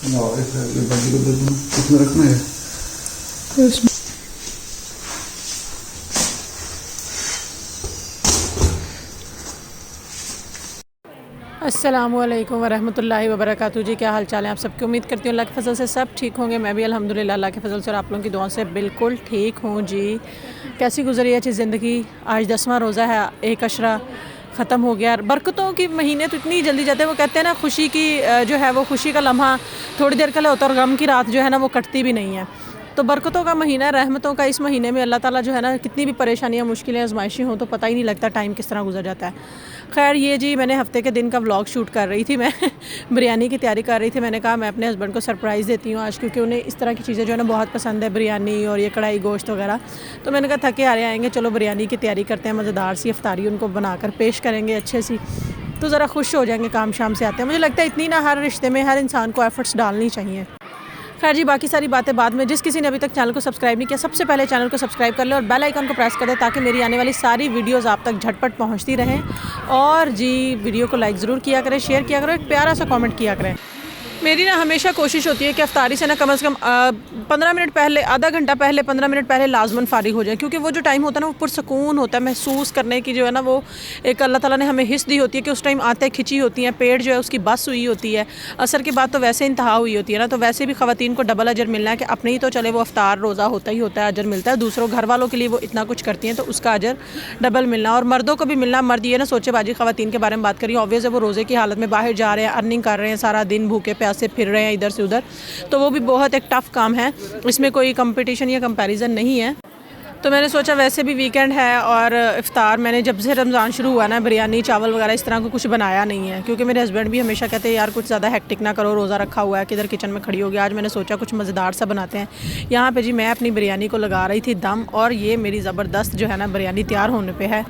कितना रखना है? अस्सलामुअलैकुम वरहमतुल्लाहि वबरकातुहू जी, क्या हाल चाल है आप सबकी। उम्मीद करती हूँ अल्लाह के फजल से सब ठीक होंगे। मैं भी अल्हम्दुलिल्लाह अल्लाह के फजल से और आप लोगों की दुआ से बिल्कुल ठीक हूँ जी। कैसी गुजरी है ज़िंदगी। आज 10वां रोज़ा है, एक अशरा ख़त्म हो गया। बरकतों की महीने तो इतनी जल्दी जाते हैं। वो कहते हैं ना, खुशी की जो है वो खुशी का लम्हा थोड़ी देर के लिए होता है और गम की रात जो है ना वो कटती भी नहीं है। तो बरकतों का महीना, रहमतों का इस महीने में अल्लाह ताला जो है ना, कितनी भी परेशानियाँ, मुश्किलें, आजमाइशें हों तो पता ही नहीं लगता टाइम किस तरह गुजर जाता है। खैर ये जी, मैंने हफ़्ते के दिन का व्लॉग शूट कर रही थी मैं बिरयानी की तैयारी कर रही थी। मैंने कहा मैं अपने हस्बैंड को सरप्राइज़ देती हूँ आज, क्योंकि उन्हें इस तरह की चीज़ें जो है ना बहुत पसंद है, बिरयानी और ये कढ़ाई गोश्त वगैरह। तो मैंने कहा थके हारे आएंगे, चलो बिरयानी की तैयारी करते हैं, मज़ेदार सी इफ्तारी उनको बनाकर पेश करेंगे अच्छे सी, तो ज़रा खुश हो जाएंगे। काम शाम से आते हैं, मुझे लगता है इतनी ना हर रिश्ते में हर इंसान को एफ़र्ट्स डालनी चाहिए। खैर जी, बाकी सारी बातें बाद में। जिस किसी ने अभी तक चैनल को सब्सक्राइब नहीं किया, सबसे पहले चैनल को सब्सक्राइब कर ले और बेल आइकन को प्रेस कर दे, ताकि मेरी आने वाली सारी वीडियोस आप तक झटपट पहुंचती रहें। और जी, वीडियो को लाइक ज़रूर किया करें, शेयर किया करें, एक प्यारा सा कमेंट किया करें। मेरी ना हमेशा कोशिश होती है कि अफ्तारी से ना कम से कम 15 मिनट पहले, आधा घंटा पहले, 15 मिनट पहले लाजमन फ़ारिग हो जाए, क्योंकि वो जो टाइम होता है ना वो पुरसकून होता है। महसूस करने की जो है ना वो एक अल्लाह ताला ने हमें हिस्स दी होती है कि उस टाइम आते खिंची होती हैं, पेट जो है उसकी बस हुई होती है। असर के बाद तो वैसे इंतहा हुई होती है ना, तो वैसे भी ख़वातीन को डबल अजर मिलना है कि अपने ही तो चले वो अफ्तार रोज़ा होता ही होता है, अजर मिलता है, दूसरों घर वालों के लिए वो इतना कुछ करती हैं तो उसका अजर डबल मिलना, और मर्दों को भी मिलना। मर्द ये ना सोचे बाजी ख़वातीन के बारे में बात करिए, ऑब्वियस है वो रोज़े की हालत में बाहर जा रहे हैं, अर्निंग कर रहे हैं, सारा दिन भूखे प्यासे फिर रहे हैं इधर से उधर, तो वो भी बहुत एक टफ़ काम है। इसमें कोई कंपटीशन या कंपैरिजन नहीं है। तो मैंने सोचा वैसे भी वीकेंड है और इफ़्तार, मैंने जब से रमज़ान शुरू हुआ ना, बिरयानी चावल वगैरह इस तरह का कुछ बनाया नहीं है, क्योंकि मेरे हस्बैंड भी हमेशा कहते हैं यार कुछ ज़्यादा हेक्टिक ना करो, रोज़ा रखा हुआ है, किधर किचन में खड़ी होगी। आज मैंने सोचा कुछ मज़ेदार सा बनाते हैं। यहाँ पे जी मैं अपनी बिरयानी को लगा रही थी दम, और ये मेरी ज़बरदस्त जो है ना बिरयानी तैयार होने पे है।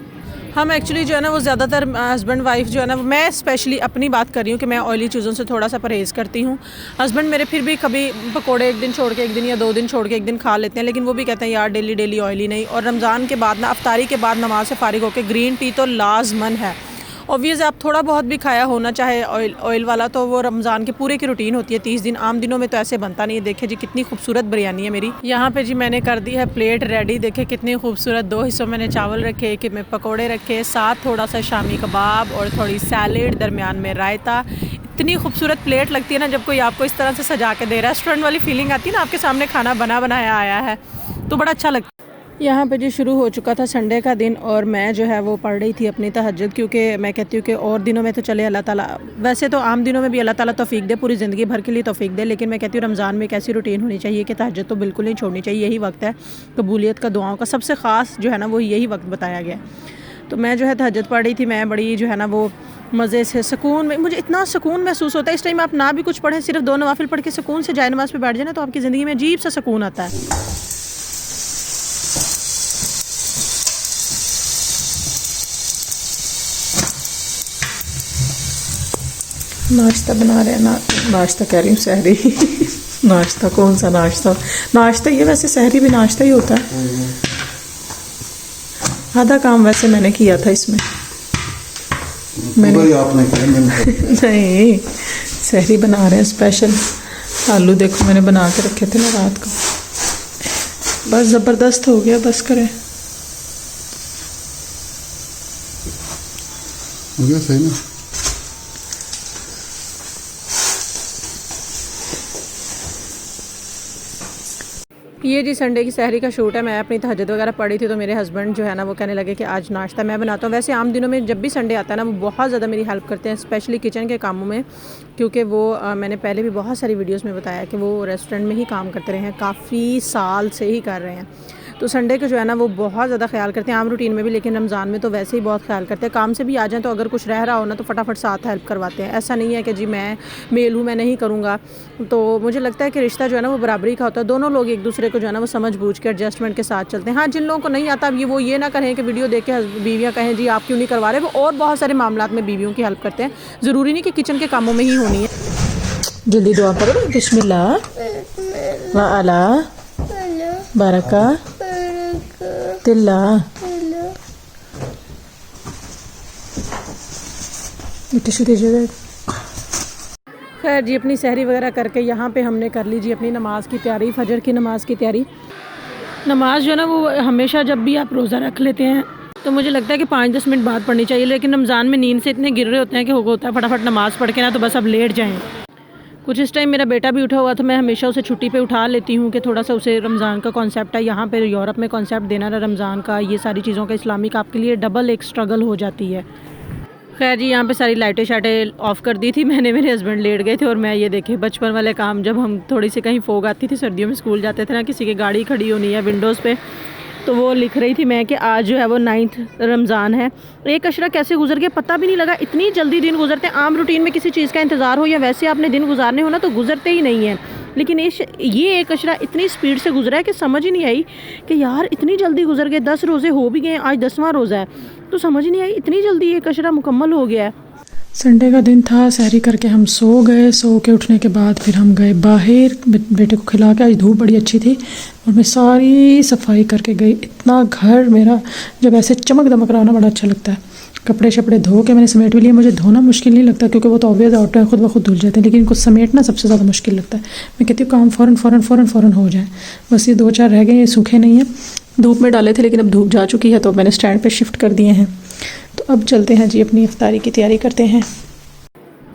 हम एक्चुअली जो है ना वो ज़्यादातर हस्बैंड वाइफ जो है ना, मैं स्पेशली अपनी बात कर रही हूँ कि मैं ऑयली चीज़ों से थोड़ा सा परहेज़ करती हूँ। हस्बैंड मेरे फिर भी कभी पकोड़े एक दिन छोड़ के एक दिन या 2 दिन छोड़ के एक दिन खा लेते हैं, लेकिन वो भी कहते हैं यार डेली डेली ऑयली नहीं। और रमज़ान के बाद ना, अफ्तारी के बाद नमाज से फ़ारिग होकर ग्रीन टी तो लाजमन है। ऑब्वियस आप थोड़ा बहुत भी खाया होना चाहे ऑयल वाला, तो वो रमज़ान के पूरे की रूटीन होती है 30 दिन। आम दिनों में तो ऐसे बनता नहीं है। देखिए जी कितनी खूबसूरत बिरयानी है मेरी। यहाँ पे जी मैंने कर दी है प्लेट रेडी। देखिए कितनी खूबसूरत, 2 हिस्सों मैंने चावल रखे, एक में पकोड़े रखे, साथ थोड़ा सा शामी कबाब और थोड़ी सैलेड, दरमियान में रायता। इतनी खूबसूरत प्लेट लगती है ना जब कोई आपको इस तरह से सजा के दे। रेस्टोरेंट वाली फीलिंग आती है ना, आपके सामने खाना बना बनाया आया है, तो बड़ा अच्छा लगता है। यहाँ पे जी शुरू हो चुका था संडे का दिन, और मैं जो है वो पढ़ रही थी अपनी तहज्जुद, क्योंकि मैं कहती हूँ कि और दिनों में तो चले अल्लाह ताला, वैसे तो आम दिनों में भी अल्लाह ताला तौफीक दे, पूरी ज़िंदगी भर के लिए तौफीक दे, लेकिन मैं कहती हूँ रमज़ान में एक ऐसी रूटीन होनी चाहिए कि तहज्जुद तो बिल्कुल नहीं छोड़नी चाहिए। यही वक्त है कबूलियत का, दुआओं का सबसे ख़ास जो है ना वो यही वक्त बताया गया। तो मैं जो है तहज्जुद पढ़ रही थी। मैं बड़ी जो है ना वो मज़े से, सुकून में, मुझे इतना सुकून महसूस होता है इस टाइम। आप ना भी कुछ पढ़ें, सिर्फ 2 नवाफिल पढ़ के सुकून से जाए नमाज़ पे बैठ जाए ना, तो आपकी ज़िंदगी में अजीब सा सुकून आता है। नाश्ता बना रहे हैं ना, नाश्ता कह रही हूँ सहरी नाश्ता कौन सा नाश्ता, नाश्ता ये वैसे सहरी भी नाश्ता ही होता है। आधा काम वैसे मैंने किया था इसमें, मैंने आपने किया नहीं, सहरी बना रहे हैं स्पेशल। आलू देखो मैंने बना के रखे थे ना रात को, बस ज़बरदस्त हो गया, बस करें हो गया सही ना। ये जी संडे की सहरी का शूट है। मैं अपनी तहज्जुद वगैरह पढ़ी थी, तो मेरे हस्बैंड जो है ना वो कहने लगे कि आज नाश्ता मैं बनाता हूँ। वैसे आम दिनों में जब भी संडे आता है ना वो बहुत ज़्यादा मेरी हेल्प करते हैं, स्पेशली किचन के कामों में, क्योंकि वो मैंने पहले भी बहुत सारी वीडियोस में बताया कि वो रेस्टोरेंट में ही काम करते रहे हैं, काफ़ी साल से ही कर रहे हैं। तो संडे को जो है ना वो बहुत ज़्यादा ख्याल करते हैं, आम रूटीन में भी, लेकिन रमज़ान में तो वैसे ही बहुत ख्याल करते हैं। काम से भी आ जाएँ तो अगर कुछ रह रहा हो ना तो फटाफट साथ हेल्प करवाते हैं। ऐसा नहीं है कि जी मैं मेल हूँ मैं नहीं करूँगा। तो मुझे लगता है कि रिश्ता जो है ना वो बराबरी का होता है, दोनों लोग एक दूसरे को जो है ना वो समझ बूझ के एडजस्टमेंट के साथ चलते हैं। हाँ, जिन लोगों को नहीं आता अब वो ये ना करें कि वीडियो देख के बीवियाँ कहें जी आप क्यों नहीं करवा रहे, वो और बहुत सारे मामलात में बीवियों की हेल्प करते हैं, ज़रूरी नहीं कि किचन के कामों में ही होनी है। जल्दी दुआ करो, बिस्मिल्लाह व अला बरका तिल्ला। टिश्यू दीजिएगा। खैर जी, अपनी सहरी वगैरह करके यहाँ पे हमने कर ली जी अपनी नमाज़ की तैयारी, फजर की नमाज़ की तैयारी। नमाज़ जो है ना वो हमेशा जब भी आप रोज़ा रख लेते हैं तो मुझे लगता है कि 5-10 मिनट बाद पढ़नी चाहिए, लेकिन रमज़ान में नींद से इतने गिर रहे होते हैं कि होता है फटाफट नमाज़ पढ़ के ना तो बस अब लेट जाएँ। कुछ इस टाइम मेरा बेटा भी उठा हुआ था, मैं हमेशा उसे छुट्टी पे उठा लेती हूँ कि थोड़ा सा उसे रमज़ान का कॉन्सेप्ट है, यहाँ पे यूरोप में कॉन्सेप्ट देना ना रमज़ान का, ये सारी चीज़ों का इस्लामिक आपके लिए डबल एक स्ट्रगल हो जाती है। खैर जी, यहाँ पे सारी लाइटें शाइटें ऑफ़ कर दी थी मैंने, मेरे हस्बैंड लेट गए थे और मैं ये देखे बचपन वाले काम, जब हम थोड़ी सी कहीं फोग आती थी सर्दियों में स्कूल जाते थे ना, किसी की गाड़ी खड़ी होनी है विंडोज़ पे, तो वो लिख रही थी मैं कि आज जो है वो 9th रमज़ान है। एक अशरा कैसे गुजर गया पता भी नहीं लगा, इतनी जल्दी दिन गुजरते हैं। आम रूटीन में किसी चीज़ का इंतज़ार हो या वैसे आपने दिन गुजारने हो ना तो गुजरते ही नहीं है, लेकिन ये एक अशरा इतनी स्पीड से गुजरा है कि समझ ही नहीं आई कि यार इतनी जल्दी गुजर गए। 10 रोज़े हो भी गए, आज 10वां रोज़ा है, तो समझ ही नहीं आई इतनी जल्दी एक अशरा मुकम्मल हो गया है। संडे का दिन था, सहरी करके हम सो गए। सो के उठने के बाद फिर हम गए बाहर बेटे को खिला के, आज धूप बड़ी अच्छी थी और मैं सारी सफाई करके गई। इतना घर मेरा जब ऐसे चमक दमक रहा हो ना बड़ा अच्छा लगता है। कपड़े शपड़े धो के मैंने समेट भी लिए। मुझे धोना मुश्किल नहीं लगता क्योंकि वो तो ऑब्वियस ऑटो है, खुद ब खुद धुल जाते हैं, लेकिन इनको समेटना सबसे ज़्यादा मुश्किल लगता है। मैं कहती हूँ काम फ़ौरन हो जाए। बस ये 2-4 रह गए, ये सूखे नहीं हैं, धूप में डाले थे लेकिन अब धूप जा चुकी है तो मैंने स्टैंड पे शिफ्ट कर दिए हैं। तो अब चलते हैं जी अपनी इफ्तारी की तैयारी करते हैं।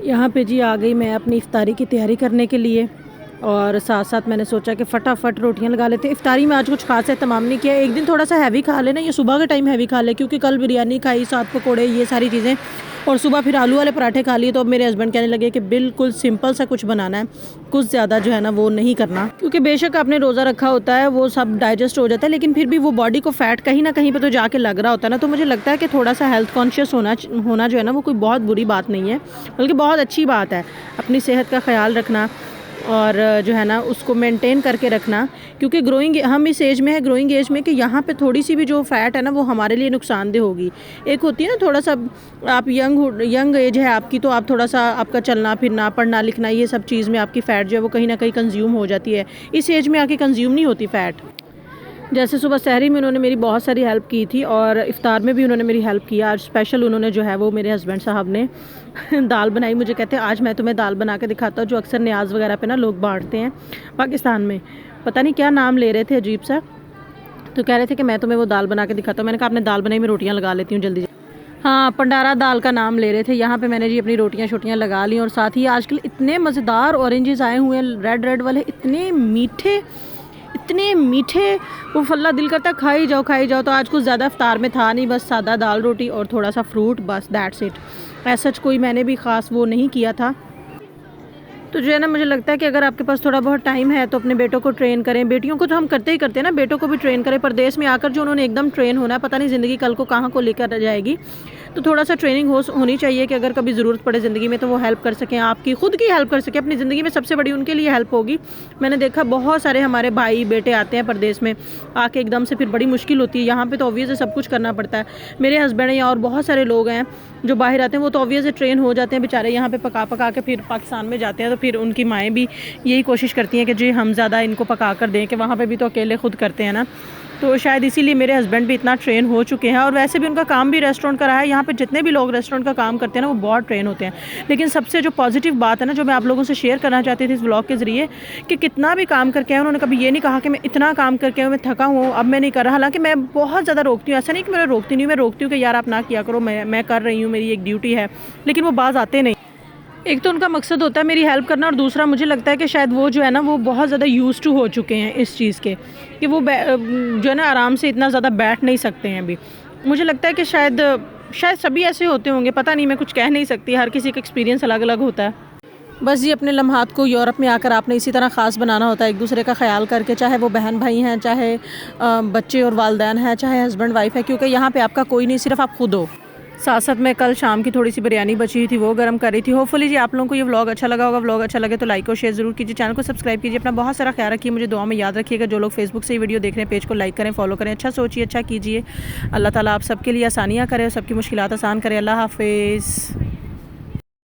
यहाँ पे जी आ गई मैं अपनी इफ्तारी की तैयारी करने के लिए और साथ साथ मैंने सोचा कि फटाफट रोटियां लगा लेते हैं। इफ्तारी में आज कुछ खास एहतमाम नहीं किया, एक दिन थोड़ा सा हैवी खा लेना, ये सुबह के टाइम हैवी खा ले क्योंकि कल बिरयानी खाई, साथ पकोड़े, ये सारी चीज़ें, और सुबह फिर आलू वाले पराठे खा लिए। तो अब मेरे हस्बैंड कहने लगे कि बिल्कुल सिंपल सा कुछ बनाना है, कुछ ज़्यादा जो है ना वो नहीं करना, क्योंकि बेशक आपने रोज़ा रखा होता है वो सब डाइजेस्ट हो जाता है, लेकिन फिर भी वो बॉडी को फ़ैट कहीं ना कहीं पर तो जाके लग रहा होता है ना। तो मुझे लगता है कि थोड़ा सा हेल्थ कॉन्शियस होना जो है ना वो कोई बहुत बुरी बात नहीं है, बल्कि बहुत अच्छी बात है। अपनी सेहत का ख्याल रखना और जो है ना उसको मेंटेन करके रखना, क्योंकि हम इस एज में है, ग्रोइंग एज में, कि यहाँ पे थोड़ी सी भी जो फ़ैट है ना वो हमारे लिए नुकसानदेह होगी। एक होती है ना थोड़ा सा आप यंग एज है आपकी, तो आप थोड़ा सा आपका चलना फिरना, पढ़ना लिखना, ये सब चीज़ में आपकी फ़ैट जो है वो कहीं ना कहीं कंज्यूम हो जाती है। इस एज में आके कंज्यूम नहीं होती फ़ैट। जैसे सुबह सहरी में उन्होंने मेरी बहुत सारी हेल्प की थी और इफ़्तार में भी उन्होंने मेरी हेल्प किया। आज स्पेशल उन्होंने जो है वो मेरे हस्बैंड साहब ने दाल बनाई। मुझे कहते हैं आज मैं तुम्हें दाल बना के दिखाता हूँ, जो अक्सर न्याज़ वगैरह पे ना लोग बांटते हैं पाकिस्तान में, पता नहीं क्या नाम ले रहे थे अजीब सा, तो कह रहे थे कि मैं तुम्हें वो दाल बना के दिखाता हूँ। मैंने कहा आपने दाल बनाई, मैं रोटियाँ लगा लेती हूँ जल्दी। हाँ, पंडारा दाल का नाम ले रहे थे। यहाँ पे मैंने जी अपनी रोटियाँ लगा ली, और साथ ही आजकल इतने मज़ेदार ऑरेंजेस आए हुए हैं, रेड वाले, इतने मीठे, वो फल्ला दिल करता है खाई जाओ। तो आज कुछ ज़्यादा इफ्तार में था नहीं, बस सादा दाल रोटी और थोड़ा सा फ्रूट, बस दैट्स इट। ऐसा कोई मैंने भी ख़ास वो नहीं किया था। तो जो है ना मुझे लगता है कि अगर आपके पास थोड़ा बहुत टाइम है तो अपने बेटों को ट्रेन करें। बेटियों को तो हम करते ही करते हैं ना, बेटों को भी ट्रेन करें। परदेश में आकर जो उन्होंने एकदम ट्रेन होना है, पता नहीं ज़िंदगी कल को कहाँ को लेकर जाएगी, तो थोड़ा सा ट्रेनिंग होनी चाहिए कि अगर कभी ज़रूरत पड़े ज़िंदगी में तो वो हेल्प कर सकें, आपकी खुद की हेल्प कर सकें अपनी ज़िंदगी में। सबसे बड़ी उनके लिए हेल्प होगी। मैंने देखा बहुत सारे हमारे भाई बेटे आते हैं परदेश में आके, एकदम से फिर बड़ी मुश्किल होती है। यहाँ पे तो ऑब्वियस सब कुछ करना पड़ता है। मेरे हस्बैंड या और बहुत सारे लोग हैं जो बाहर आते हैं, वो तो ऑब्वियस ट्रेन हो जाते हैं बेचारे, यहाँ पे पका के फिर पाकिस्तान में जाते हैं। तो फिर उनकी माएँ भी यही कोशिश करती हैं कि जी हम ज़्यादा इनको पका कर दें, कि वहाँ पर भी तो अकेले खुद करते हैं ना। तो शायद इसीलिए मेरे हस्बैंड भी इतना ट्रेन हो चुके हैं। और वैसे भी उनका काम भी रेस्टोरेंट का रहा है। यहाँ पे जितने भी लोग रेस्टोरेंट का काम करते हैं ना वो बहुत ट्रेन होते हैं। लेकिन सबसे जो पॉजिटिव बात है ना, जो मैं आप लोगों से शेयर करना चाहती थी इस व्लॉग के ज़रिए, कि कितना भी काम करके आए उन्होंने कभी ये नहीं कहा कि मैं इतना काम करके आऊँ, मैं थका हूँ, अब मैं नहीं कर रहा। हालांकि मैं बहुत ज़्यादा रोकती हूँ, ऐसा नहीं कि मैं रोकती नहीं, मैं रोकती हूँ कि यार आप ना किया करो, मैं कर रही हूँ, मेरी एक ड्यूटी है, लेकिन वो बाज़ आते नहीं। एक तो उनका मकसद होता है मेरी हेल्प करना, और दूसरा मुझे लगता है कि शायद वो जो है ना वो बहुत ज़्यादा यूज़ टू हो चुके हैं इस चीज़ के, कि वो जो है ना आराम से इतना ज़्यादा बैठ नहीं सकते हैं अभी। मुझे लगता है कि शायद सभी ऐसे होते होंगे, पता नहीं, मैं कुछ कह नहीं सकती, हर किसी का एक्सपीरियंस अलग अलग होता है। बस ये अपने लम्हात को यूरोप में आकर आपने इसी तरह ख़ास बनाना होता है, एक दूसरे का ख्याल करके, चाहे वो बहन भाई हैं, चाहे बच्चे और वालदैन हैं, चाहे हस्बैंड वाइफ है, क्योंकि यहाँ पे आपका कोई नहीं, सिर्फ आप खुद हो। साथ साथ मैं कल शाम की थोड़ी सी बिरयानी बची हुई थी, वो गर्म कर रही थी। होपफुली जी आप लोगों को ये व्लॉग अच्छा लगा होगा। व्लॉग अच्छा लगे तो लाइक और शेयर ज़रूर कीजिए, चैनल को सब्सक्राइब कीजिए, अपना बहुत सारा ख्याल रखिए, मुझे दुआ में याद रखिएगा। जो लोग फेसबुक से ये वीडियो देख रहे हैं, पेज को लाइक करें, फॉलो करें, अच्छा सोचिए, अच्छा कीजिए। अल्लाह ताला आप सबके लिए आसानियाँ करे और सबकी मुश्किलात आसान करे। अल्लाह हाफिज़।